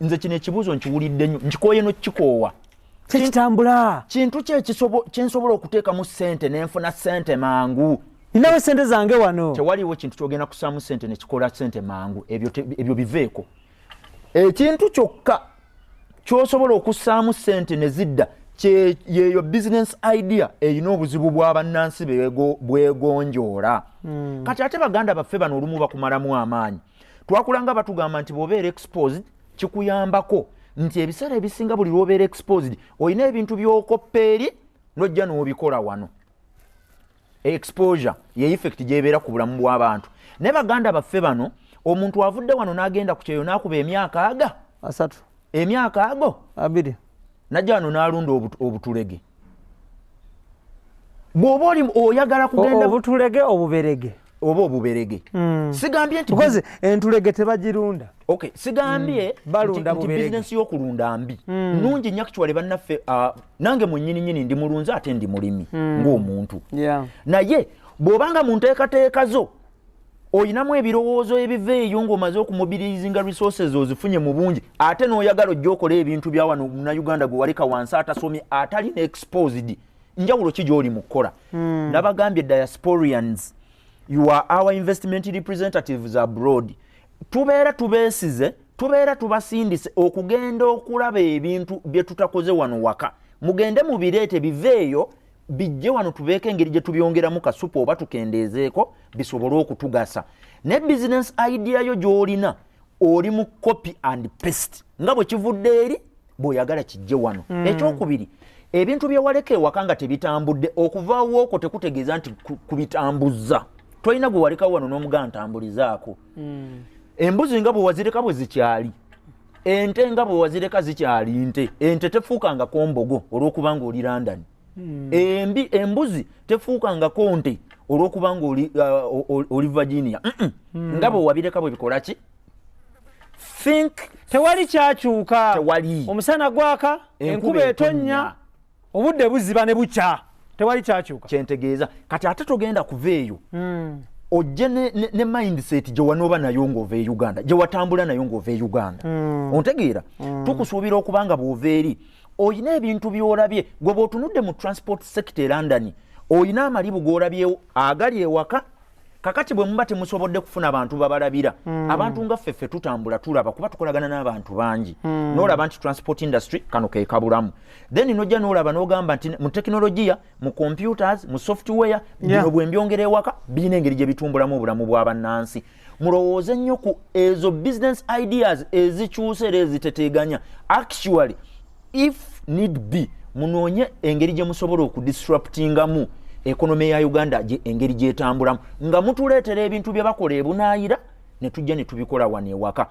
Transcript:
nze kino ekibuuzo nkiwulidde nnyo nkikoye n'okikoowa kitambula kintu kyensobola okuteekamu ssente nenfuna ssente mangu ninawe ssente zange wano tewaliwo kintu kyogenda kusaamu ssente nekikola ssente mangu ebyo biveeko ekintu kyokka kyosobola okussaamu ssente ne zidda yeyo business idea eyina obuzibu bw'abannansi bwegonjoola kati ate baganda baffe bano olumu bakumalamu amaanyi twakulanga batugamba nti bw'obeera exposed kikuyambako nti ebiseera ebisinga buli lw'obeera exposed olina ebintu by'okoppa eri n'ojja n'obikola wano exposure ye effect gy'ebeera ku bulamu bw'abantu ne baganda baffe bano omuntu avudde wano n'agenda ku kyeyo n'akuba emyaka aga 3 emyaka ago 2 najja wano n'alunda obutulege bw'oba oli oyagala kugenda obutulege obuberege oba obuberege sigambye nti because entulege tebagirunda okay sigambye balunda nti business y'okulunda mbi nungi nnyo actually bannaffe nange mu nnyini ndi mulunzi ate ndi mulimi ng'omuntu naye bw'obanga mu nteekateeka zo oyinamu ebirowoozo ebiveeyo ng'omaze okumobilizinga resources ozifunye mu bungi ate n'oyagala ojja okola ebintu bya wano munnayuganda gwe waleka wansi atasomye atalina exposed njawulo ki gy'oli mu kukola nabagambye diasporians you are our investment representatives abroad tubeera tubeesize tubeera tubasindise okugenda okulaba ebintu bye tutakoze wano waka mugende mubireete biveeyo bijje wano tubeeke engeri gye tubyongeramu kasupu oba tukendeezeeko bisobole okutugasa ne business idea yo gy'olina oli mu copy and paste nga bwe kivudde eri bw'oyagala kijje wano ekyokubiri ebintu bye waleka ewaka nga tebitambudde okuvaawo okwo tekutegeeza nti kubitambuzza tolina gwe waleka wano n'omuganda ntambulizaako embuzi nga bwe wazireka bwe zikyali ente nga bwe wazireka zikyali nte ente tefuukangako mbogo olw'okuba ng'oli London embuzi tefuukangako nte olw'okuba ng'oli Virginia nga bwe wabireka bwe bikola ki think tewali kyakyuka tewali omusana gwaka enkuba etonnya obudde buziba ne bukya tewali kyakyuka kyentegeeza kati ate togenda kuveeyo ojje ne mindset gye wanooba nayo ng'ova e Uganda gye watambula nayo ng'ova e Uganda ontegeera tukusuubira okuba nga bw'ova eri oyina ebintu by'olabye gwe bw'otunudde mu transport sector e London oyina amalibu g'olabyewo agali ewaka kakati bwe muba temusobodde kufuna abantu babalabira abantu nga ffeffe tutambula tulaba kuba tukolagana n'abantu bangi n'olaba nti transport industry kano ke kabulamu then n'ojja n'olaba n'ogamba nti mu tekinologiya mu computers mu software bino bwe mbyongera ewaka birina engeri gye bitumbulamu obulamu bw'abannansi mulowooze nnyo ku ezo business ideas ezikyuse era eziteteeganya actually if need be munoonye engeri gye musobola okudisruptingamu economy ya Uganda engeri gyetambulamu nga mutuleetera ebintu bye bakola ebunaayira ne tujja ne tubikola wano ewaka